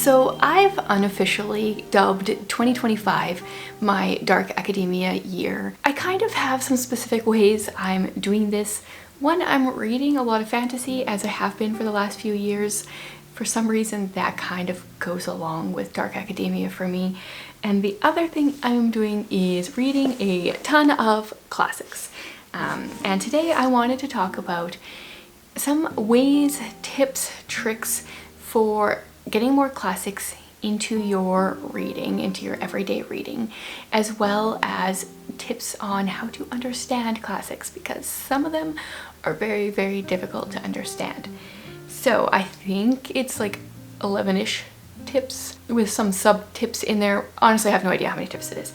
So I've unofficially dubbed 2025 my dark academia year. I kind of have some specific ways I'm doing this. One, I'm reading a lot of fantasy, as I have been for the last few years. For some reason that kind of goes along with dark academia for me. And the other thing I'm doing is reading a ton of classics. And today I wanted to talk about some ways, tips, tricks for getting more classics into your reading, into your everyday reading, as well as tips on how to understand classics, because some of them are very, very difficult to understand. So I think it's like 11-ish tips with some sub tips in there. Honestly, I have no idea how many tips it is,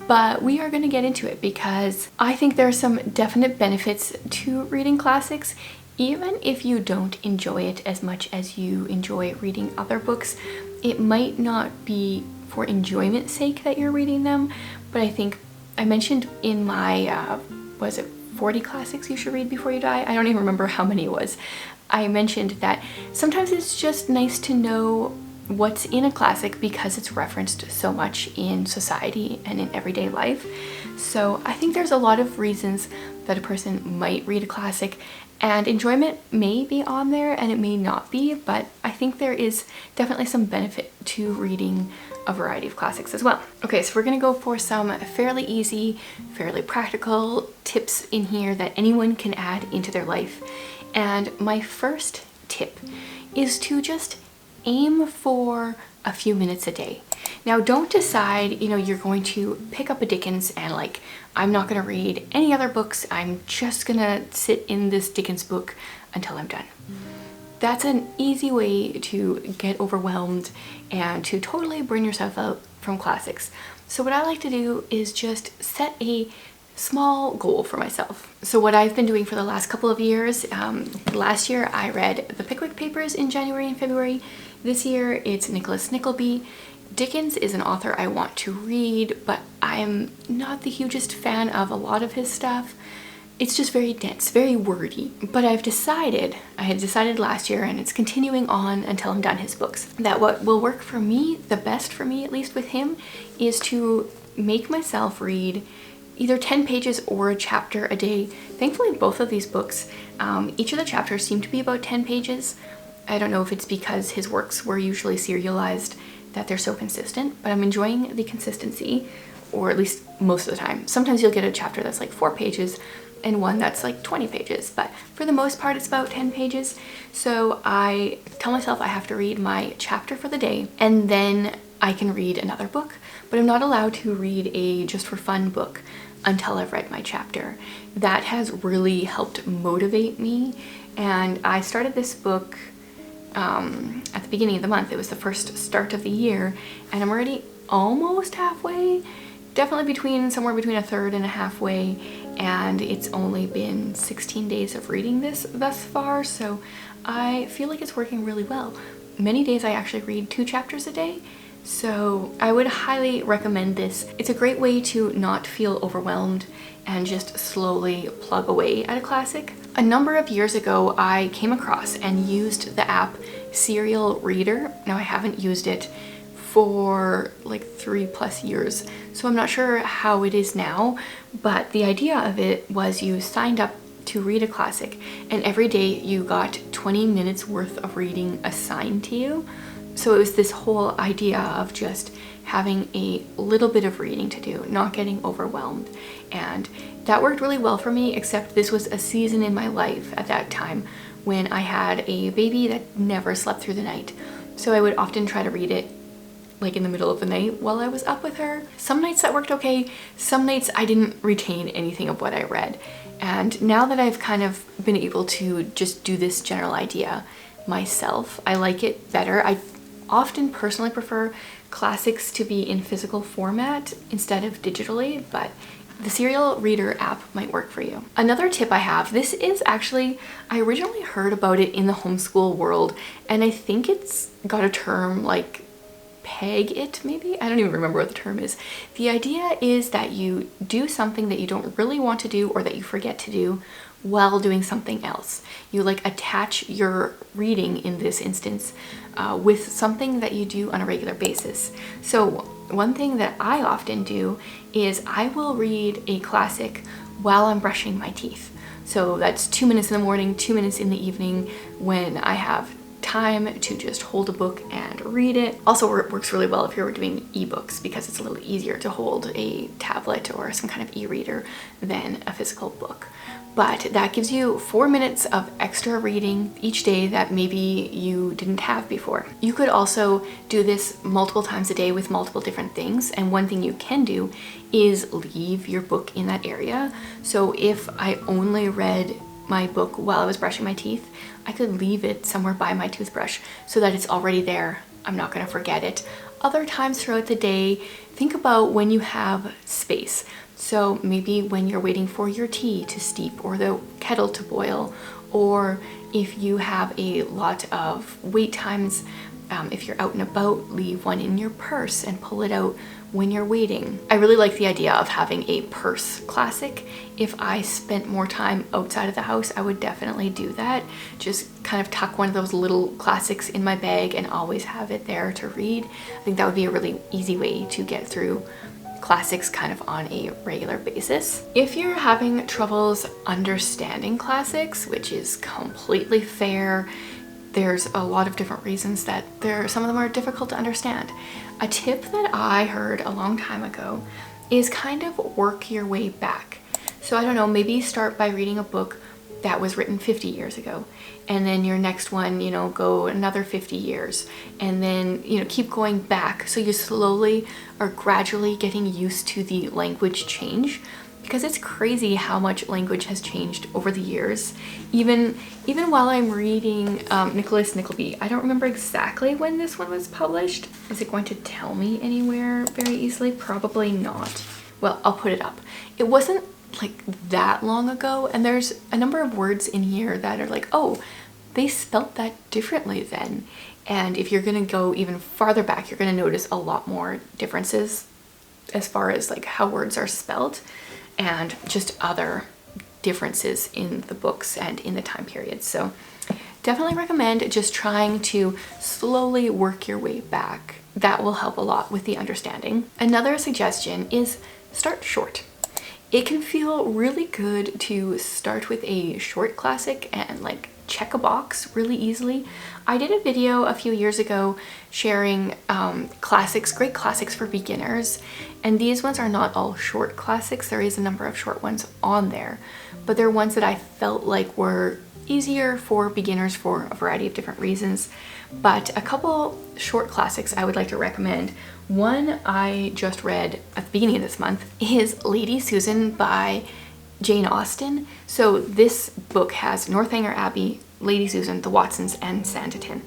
but we are going to get into it because I think there are some definite benefits to reading classics. Even if you don't enjoy it as much as you enjoy reading other books, it might not be for enjoyment's sake that you're reading them, but I think I mentioned in my, was it 40 classics you should read before you die? I don't even remember how many it was. I mentioned that sometimes it's just nice to know what's in a classic because it's referenced so much in society and in everyday life. So I think there's a lot of reasons that a person might read a classic, and enjoyment may be on there and it may not be, but I think there is definitely some benefit to reading a variety of classics as well. Okay, so we're gonna go for some fairly easy, fairly practical tips in here that anyone can add into their life. And my first tip is to just aim for a few minutes a day. Now, don't decide, you're going to pick up a Dickens and like, I'm not gonna read any other books. I'm just gonna sit in this Dickens book until I'm done. That's an easy way to get overwhelmed and to totally burn yourself out from classics. So what I like to do is just set a small goal for myself. So what I've been doing for the last couple of years, last year I read the Pickwick Papers in January and February. This year it's Nicholas Nickleby. Dickens is an author I want to read, but I am not the hugest fan of a lot of his stuff. It's just very dense, very wordy. But I had decided last year, and it's continuing on until I'm done his books, that what will work for me, the best for me at least with him, is to make myself read either 10 pages or a chapter a day. Thankfully, both of these books, each of the chapters seem to be about 10 pages. I don't know if it's because his works were usually serialized that they're so consistent, but I'm enjoying the consistency, or at least most of the time. Sometimes you'll get a chapter that's like 4 pages and one that's like 20 pages, but for the most part it's about 10 pages. So I tell myself I have to read my chapter for the day and then I can read another book, but I'm not allowed to read a just for fun book until I've read my chapter. That has really helped motivate me, and I started this book at the beginning of the month. It was the first start of the year, and I'm already almost halfway, definitely somewhere between a third and a halfway, and it's only been 16 days of reading this thus far, so I feel like it's working really well. Many days I actually read 2 chapters a day, so I would highly recommend this. It's a great way to not feel overwhelmed and just slowly plug away at a classic. A number of years ago, I came across and used the app Serial Reader. Now, I haven't used it for like 3+ years, so I'm not sure how it is now, but the idea of it was you signed up to read a classic, and every day you got 20 minutes worth of reading assigned to you. So it was this whole idea of just having a little bit of reading to do, not getting overwhelmed. And that worked really well for me, except this was a season in my life at that time when I had a baby that never slept through the night. So I would often try to read it like in the middle of the night while I was up with her. Some nights that worked okay, some nights I didn't retain anything of what I read. And now that I've kind of been able to just do this general idea myself, I like it better. I often personally prefer classics to be in physical format instead of digitally, but the Serial Reader app might work for you. Another tip I have, this is actually, I originally heard about it in the homeschool world, and I think it's got a term like peg it, maybe? I don't even remember what the term is. The idea is that you do something that you don't really want to do or that you forget to do while doing something else. You like attach your reading in this instance with something that you do on a regular basis. So one thing that I often do is I will read a classic while I'm brushing my teeth. So that's 2 minutes in the morning, 2 minutes in the evening when I have time to just hold a book and read it. Also works really well if you're doing ebooks because it's a little easier to hold a tablet or some kind of e-reader than a physical book. But that gives you 4 minutes of extra reading each day that maybe you didn't have before. You could also do this multiple times a day with multiple different things. And one thing you can do is leave your book in that area. So if I only read my book while I was brushing my teeth, I could leave it somewhere by my toothbrush so that it's already there. I'm not going to forget it. Other times throughout the day, think about when you have space. So maybe when you're waiting for your tea to steep or the kettle to boil, or if you have a lot of wait times, if you're out and about, leave one in your purse and pull it out when you're waiting. I really like the idea of having a purse classic. If I spent more time outside of the house, I would definitely do that. Just kind of tuck one of those little classics in my bag and always have it there to read. I think that would be a really easy way to get through classics kind of on a regular basis. If you're having troubles understanding classics, which is completely fair, there's a lot of different reasons that some of them are difficult to understand. A tip that I heard a long time ago is kind of work your way back. So I don't know, maybe start by reading a book that was written 50 years ago, and then your next one, you know, go another 50 years, and then, you know, keep going back. So you slowly are gradually getting used to the language change, because it's crazy how much language has changed over the years. Even while I'm reading Nicholas Nickleby, I don't remember exactly when this one was published. Is it going to tell me anywhere very easily? Probably not. Well, I'll put it up. It wasn't like that long ago, and there's a number of words in here that are like, oh, they spelt that differently then. And if you're gonna go even farther back, you're gonna notice a lot more differences as far as like how words are spelled and just other differences in the books and in the time period. So definitely recommend just trying to slowly work your way back. That will help a lot with the understanding. Another suggestion is start short. It can feel really good to start with a short classic and like check a box really easily. I did a video a few years ago sharing classics, great classics for beginners, and these ones are not all short classics. There is a number of short ones on there, but they're ones that I felt like were easier for beginners for a variety of different reasons. But a couple short classics I would like to recommend. One I just read at the beginning of this month is Lady Susan by Jane Austen. So this book has Northanger Abbey, Lady Susan, the Watsons, and Sanditon.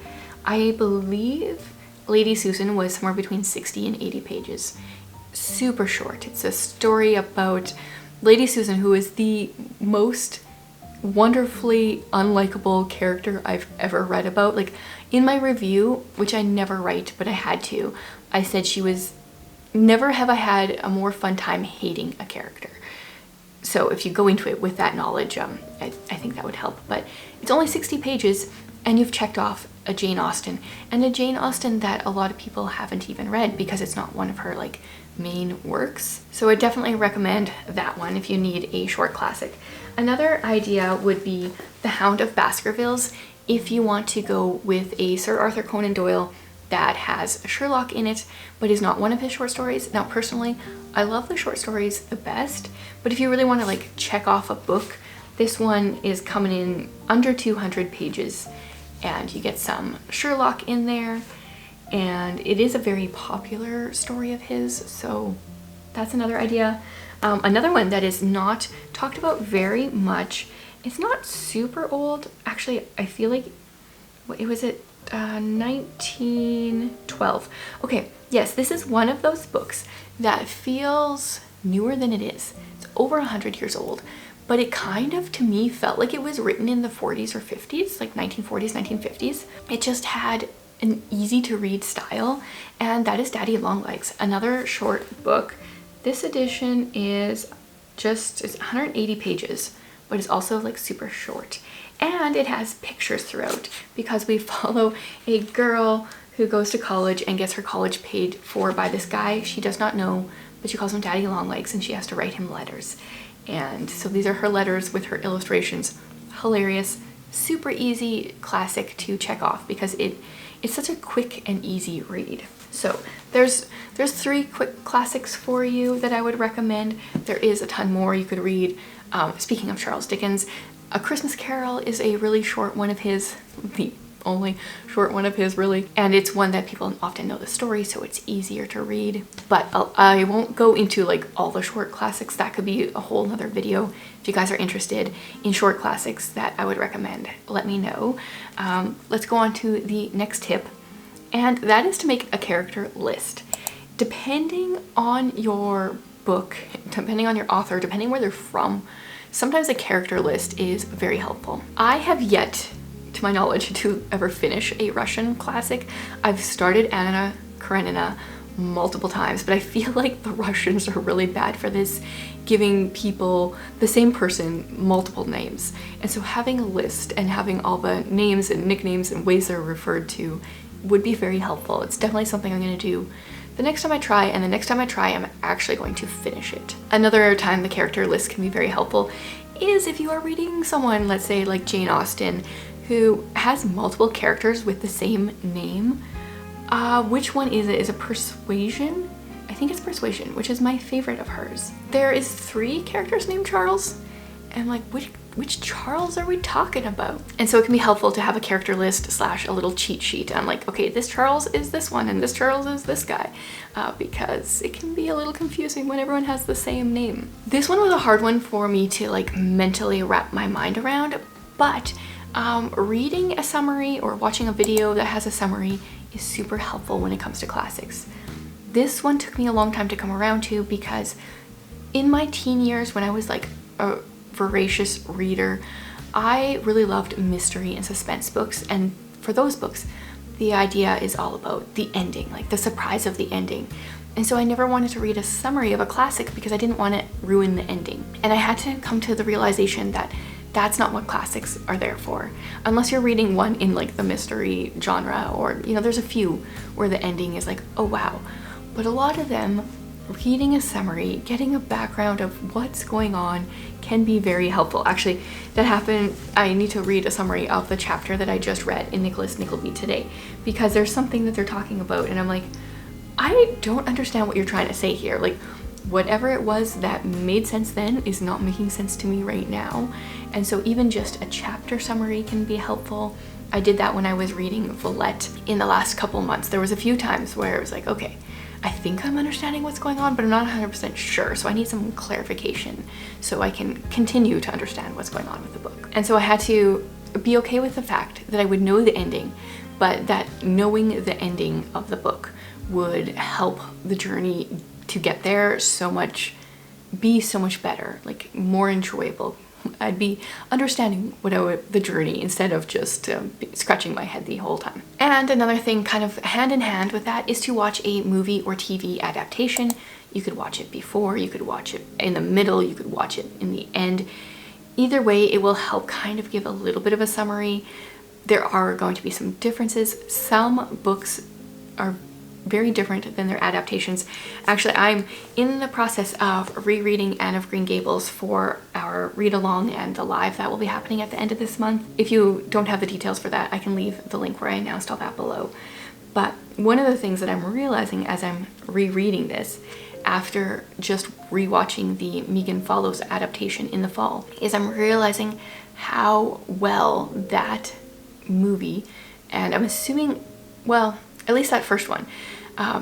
I believe Lady Susan was somewhere between 60 and 80 pages. Super short. It's a story about Lady Susan, who is the most wonderfully unlikable character I've ever read about. Like in my review, which I never write, but I had to, I said she was, never have I had a more fun time hating a character. So if you go into it with that knowledge, I think that would help. But it's only 60 pages and you've checked off a Jane Austen, and a Jane Austen that a lot of people haven't even read because it's not one of her like main works. So I definitely recommend that one if you need a short classic. Another idea would be The Hound of Baskervilles if you want to go with a Sir Arthur Conan Doyle that has Sherlock in it, but is not one of his short stories. Now, personally, I love the short stories the best, but if you really want to like check off a book, this one is coming in under 200 pages, and you get some Sherlock in there, and it is a very popular story of his, so that's another idea. Another one that is not talked about very much, it's not super old. Actually, I feel like, it was 1912. Okay, yes, this is one of those books that feels newer than it is. It's over 100 years old, but it kind of, to me, felt like it was written in the 40s or 50s, like 1940s, 1950s. It just had an easy to read style, and that is Daddy Long Legs, another short book. This edition is it's 180 pages, but it's also like super short. And it has pictures throughout because we follow a girl who goes to college and gets her college paid for by this guy she does not know, but she calls him Daddy Longlegs, and she has to write him letters. And so these are her letters with her illustrations. Hilarious, super easy classic to check off because it's such a quick and easy read. So there's 3 quick classics for you that I would recommend. There is a ton more you could read. Speaking of Charles Dickens, A Christmas Carol is a really short one of his, the only short one of his really, and it's one that people often know the story, so it's easier to read. But I won't go into like all the short classics. That could be a whole nother video. If you guys are interested in short classics that I would recommend, let me know. Let's go on to the next tip, and that is to make a character list. Depending on your book, depending on your author, depending where they're from, sometimes a character list is very helpful. I have yet, to my knowledge, to ever finish a Russian classic. I've started Anna Karenina multiple times, but I feel like the Russians are really bad for this, giving people the same person multiple names. And so having a list and having all the names and nicknames and ways they're referred to would be very helpful. It's definitely something I'm going to do the next time I try, and the next time I try, I'm actually going to finish it. Another time the character list can be very helpful is if you are reading someone, let's say like Jane Austen, who has multiple characters with the same name. Which one is it? Is it Persuasion? I think it's Persuasion, which is my favorite of hers. There is 3 characters named Charles, and like, which Charles are we talking about? And so it can be helpful to have a character list / a little cheat sheet on like, okay, this Charles is this one and this Charles is this guy, because it can be a little confusing when everyone has the same name. This one was a hard one for me to like mentally wrap my mind around, but reading a summary or watching a video that has a summary is super helpful when it comes to classics. This one took me a long time to come around to because in my teen years, when I was like a voracious reader, I really loved mystery and suspense books, and for those books the idea is all about the ending, like the surprise of the ending. And so I never wanted to read a summary of a classic because I didn't want to ruin the ending. And I had to come to the realization that that's not what classics are there for. Unless you're reading one in like the mystery genre, or you know, there's a few where the ending is like, oh wow. But a lot of them, reading a summary, getting a background of what's going on can be very helpful. Actually, that happened. I need to read a summary of the chapter that I just read in Nicholas Nickleby today, because there's something that they're talking about and I'm like, I don't understand what you're trying to say here. Like, whatever it was that made sense then is not making sense to me right now. And so even just a chapter summary can be helpful. I did that when I was reading Villette in the last couple months. There was a few times where it was like, okay, I think I'm understanding what's going on, but I'm not 100% sure. So I need some clarification so I can continue to understand what's going on with the book. And so I had to be okay with the fact that I would know the ending, but that knowing the ending of the book would help the journey to get there be so much better, like more enjoyable. I'd be understanding the journey instead of just scratching my head the whole time. And another thing kind of hand in hand with that is to watch a movie or TV adaptation. You could watch it before, you could watch it in the middle, you could watch it in the end. Either way, it will help kind of give a little bit of a summary. There are going to be some differences. Some books are very different than their adaptations. Actually, I'm in the process of rereading Anne of Green Gables for our read along and the live that will be happening at the end of this month. If you don't have the details for that, I can leave the link where I announced all that below. But one of the things that I'm realizing as I'm rereading this, after just rewatching the Megan Follows adaptation in the fall, is I'm realizing how well that movie, and I'm assuming, well, at least that first one,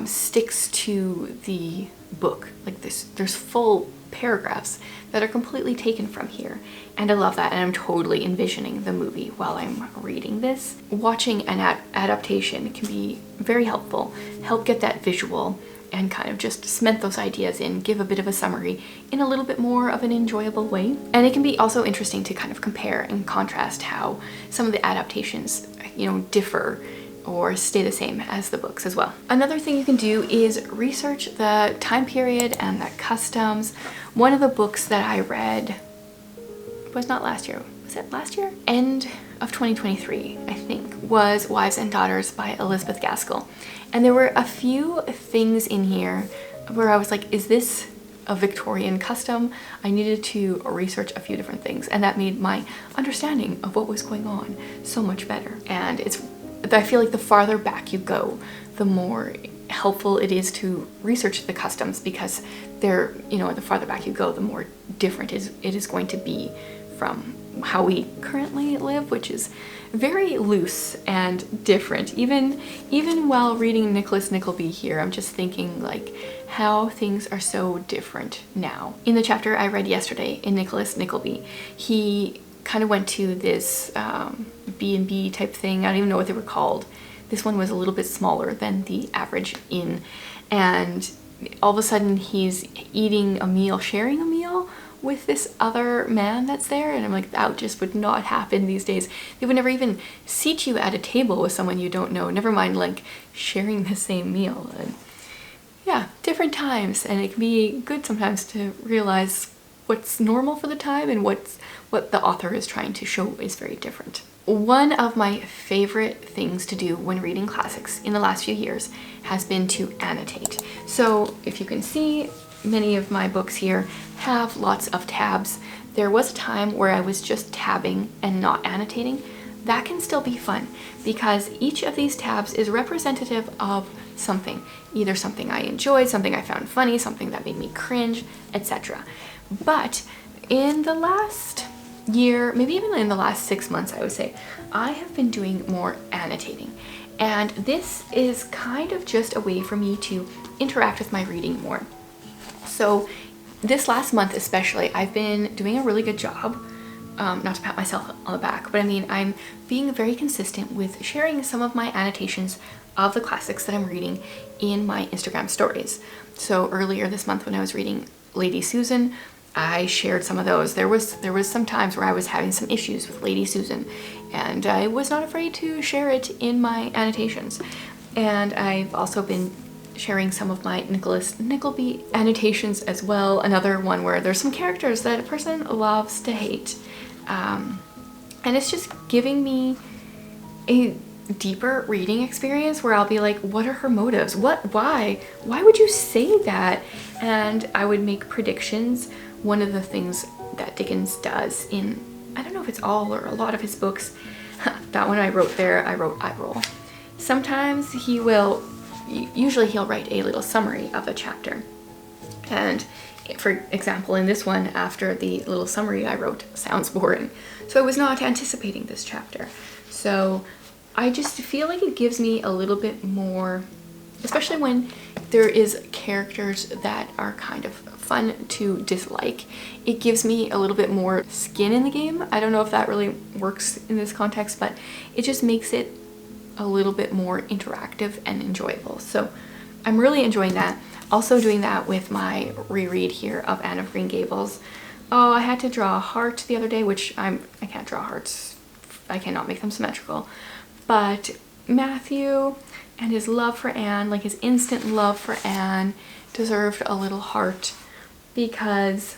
sticks to the book. Like there's full paragraphs that are completely taken from here, and I love that, and I'm totally envisioning the movie while I'm reading this. Watching an adaptation can be very helpful, help get that visual and kind of just cement those ideas in, give a bit of a summary in a little bit more of an enjoyable way. And it can be also interesting to kind of compare and contrast how some of the adaptations, you know, differ or stay the same as the books as well. Another thing you can do is research the time period and the customs. One of the books that I read was not last year. Was it last year? End of 2023, I think, was Wives and Daughters by Elizabeth Gaskell. And there were a few things in here where I was like, is this a Victorian custom? I needed to research a few different things, and that made my understanding of what was going on so much better. And I feel like the farther back you go, the more helpful it is to research the customs, because they're, you know, the farther back you go, the more different it is going to be from how we currently live, which is very loose and different. Even while reading Nicholas Nickleby here, I'm just thinking like how things are so different now. In the chapter I read yesterday in Nicholas Nickleby, he kind of went to this B&B type thing. I don't even know what they were called. This one was a little bit smaller than the average inn, and all of a sudden he's eating a meal, sharing a meal with this other man that's there, and I'm like, that just would not happen these days. They would never even seat you at a table with someone you don't know, never mind like sharing the same meal. And yeah, different times, and it can be good sometimes to realize what's normal for the time and what the author is trying to show is very different. One of my favorite things to do when reading classics in the last few years has been to annotate. So if you can see, many of my books here have lots of tabs. There was a time where I was just tabbing and not annotating. That can still be fun because each of these tabs is representative of something, either something I enjoyed, something I found funny, something that made me cringe, etc. But in the last year, maybe even in the last 6 months, I would say, I have been doing more annotating. And this is kind of just a way for me to interact with my reading more. So this last month especially, I've been doing a really good job, not to pat myself on the back, but I mean, I'm being very consistent with sharing some of my annotations of the classics that I'm reading in my Instagram stories. So earlier this month when I was reading Lady Susan, I shared some of those. There was some times where I was having some issues with Lady Susan, and I was not afraid to share it in my annotations. And I've also been sharing some of my Nicholas Nickleby annotations as well. Another one where there's some characters that a person loves to hate. And it's just giving me a deeper reading experience where I'll be like, what are her motives? Why would you say that? And I would make predictions. One of the things that Dickens does in, I don't know if it's all or a lot of his books, that one I wrote there, I wrote eye roll. Sometimes usually he'll write a little summary of a chapter. And for example, in this one, after the little summary I wrote, sounds boring. So I was not anticipating this chapter. So I just feel like it gives me a little bit more, especially when there is characters that are kind of fun to dislike. It gives me a little bit more skin in the game. I don't know if that really works in this context, but it just makes it a little bit more interactive and enjoyable. So I'm really enjoying that. Also doing that with my reread here of Anne of Green Gables. Oh, I had to draw a heart the other day, which I can't draw hearts. I cannot make them symmetrical. But Matthew and his love for Anne, like his instant love for Anne, deserved a little heart, because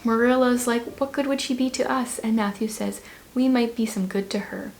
Marilla's like, what good would she be to us? And Matthew says, we might be some good to her.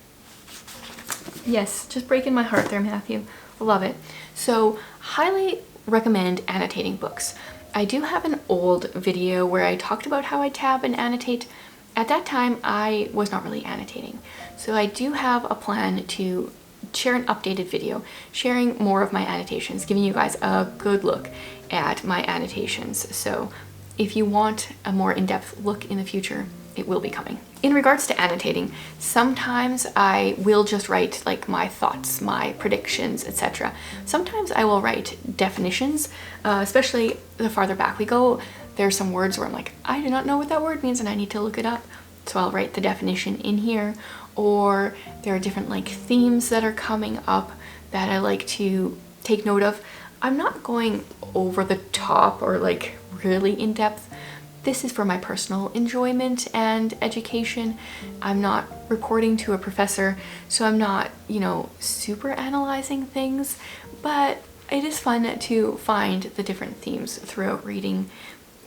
Yes, just breaking my heart there, Matthew. Love it. So highly recommend annotating books. I do have an old video where I talked about how I tab and annotate. At that time, I was not really annotating. So I do have a plan to share an updated video, sharing more of my annotations, giving you guys a good look at my annotations. So if you want a more in-depth look in the future, it will be coming. In regards to annotating, sometimes I will just write like my thoughts, my predictions, etc. Sometimes I will write definitions, especially the farther back we go. There's some words where I'm like, I do not know what that word means and I need to look it up. So I'll write the definition in here. Or there are different like themes that are coming up that I like to take note of. I'm not going over the top or like really in depth. This is for my personal enjoyment and education. I'm not reporting to a professor, so I'm not, super analyzing things, but it is fun to find the different themes throughout reading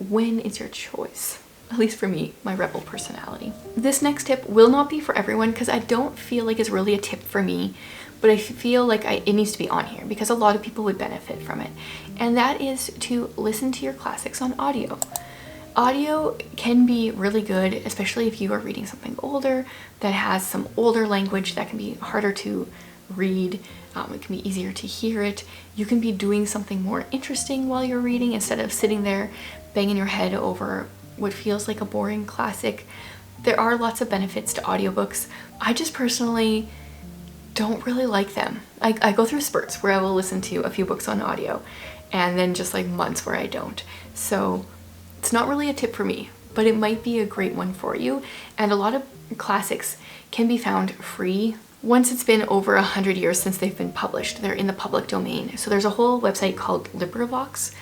when it's your choice. at least for me, my rebel personality. This next tip will not be for everyone because I don't feel like it's really a tip for me, but I feel like it needs to be on here because a lot of people would benefit from it. And that is to listen to your classics on audio. Audio can be really good, especially if you are reading something older that has some older language that can be harder to read. It can be easier to hear it. You can be doing something more interesting while you're reading instead of sitting there banging your head over what feels like a boring classic. There are lots of benefits to audiobooks. I just personally don't really like them. I go through spurts where I will listen to a few books on audio and then just like months where I don't. So it's not really a tip for me, but it might be a great one for you. And a lot of classics can be found free once it's been over 100 years since they've been published. They're in the public domain. So there's a whole website called LibriVox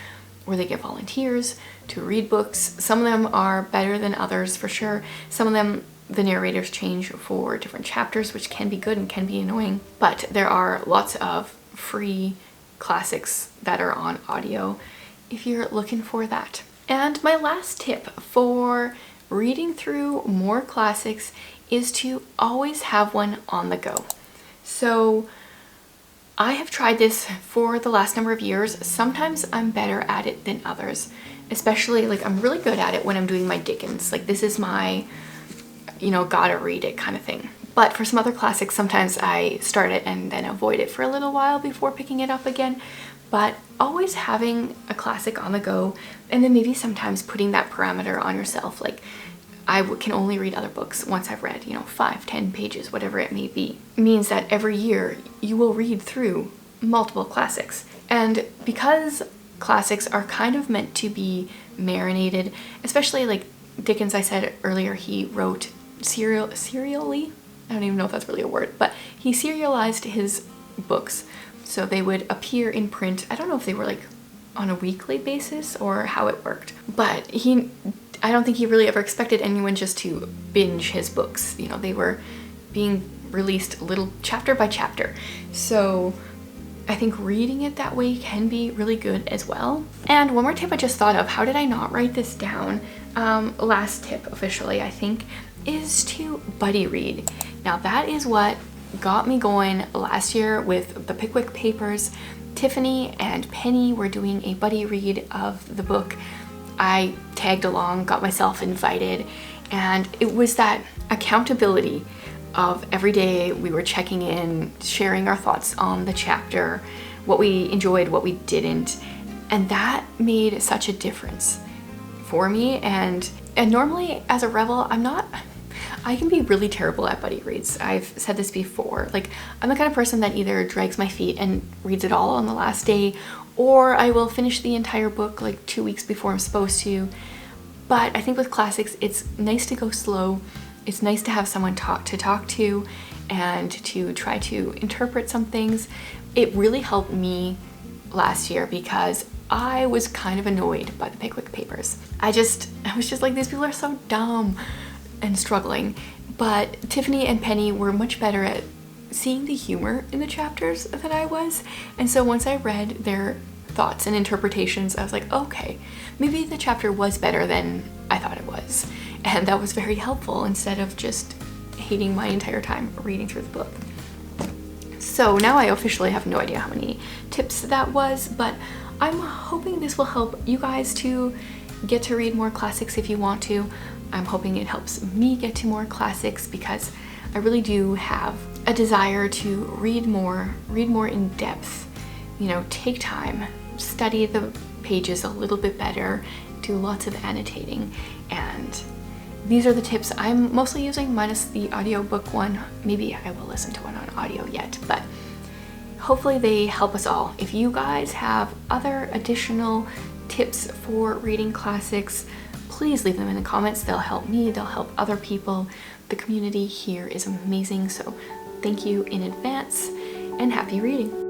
where they get volunteers to read books. Some of them are better than others for sure. Some of them, the narrators change for different chapters, which can be good and can be annoying. But there are lots of free classics that are on audio if you're looking for that. And my last tip for reading through more classics is to always have one on the go. So I have tried this for the last number of years. Sometimes I'm better at it than others, especially like I'm really good at it when I'm doing my Dickens. Like this is my, gotta read it kind of thing. But for some other classics, sometimes I start it and then avoid it for a little while before picking it up again. But always having a classic on the go, and then maybe sometimes putting that parameter on yourself, like I can only read other books once I've read, 5, 10 pages, whatever it may be, means that every year you will read through multiple classics. And because classics are kind of meant to be marinated, especially like Dickens, I said earlier, he wrote serially, I don't even know if that's really a word, but he serialized his books. So they would appear in print. I don't know if they were like on a weekly basis or how it worked, but I don't think he really ever expected anyone just to binge his books. They were being released little chapter by chapter. So I think reading it that way can be really good as well. And one more tip I just thought of, how did I not write this down? Last tip officially, I think, is to buddy read. Now that is what got me going last year with the Pickwick Papers. Tiffany and Penny were doing a buddy read of the book. I tagged along, got myself invited, and it was that accountability of every day we were checking in, sharing our thoughts on the chapter, what we enjoyed, what we didn't, and that made such a difference for me. And normally as a rebel, I can be really terrible at buddy reads. I've said this before. Like, I'm the kind of person that either drags my feet and reads it all on the last day, or I will finish the entire book like 2 weeks before I'm supposed to. But I think with classics, it's nice to go slow. It's nice to have someone to talk to and to try to interpret some things. It really helped me last year because I was kind of annoyed by the Pickwick Papers. I was just like, these people are so dumb and struggling. But Tiffany and Penny were much better at seeing the humor in the chapters than I was. And so once I read their thoughts and interpretations, I was like, okay, maybe the chapter was better than I thought it was. And that was very helpful instead of just hating my entire time reading through the book. So now I officially have no idea how many tips that was, but I'm hoping this will help you guys to get to read more classics if you want to. I'm hoping it helps me get to more classics because I really do have a desire to read more in depth, take time, study the pages a little bit better, do lots of annotating. And these are the tips I'm mostly using, minus the audiobook one. Maybe I will listen to one on audio yet, but hopefully they help us all. If you guys have other additional tips for reading classics, please leave them in the comments. They'll help me, they'll help other people. The community here is amazing, so thank you in advance and happy reading.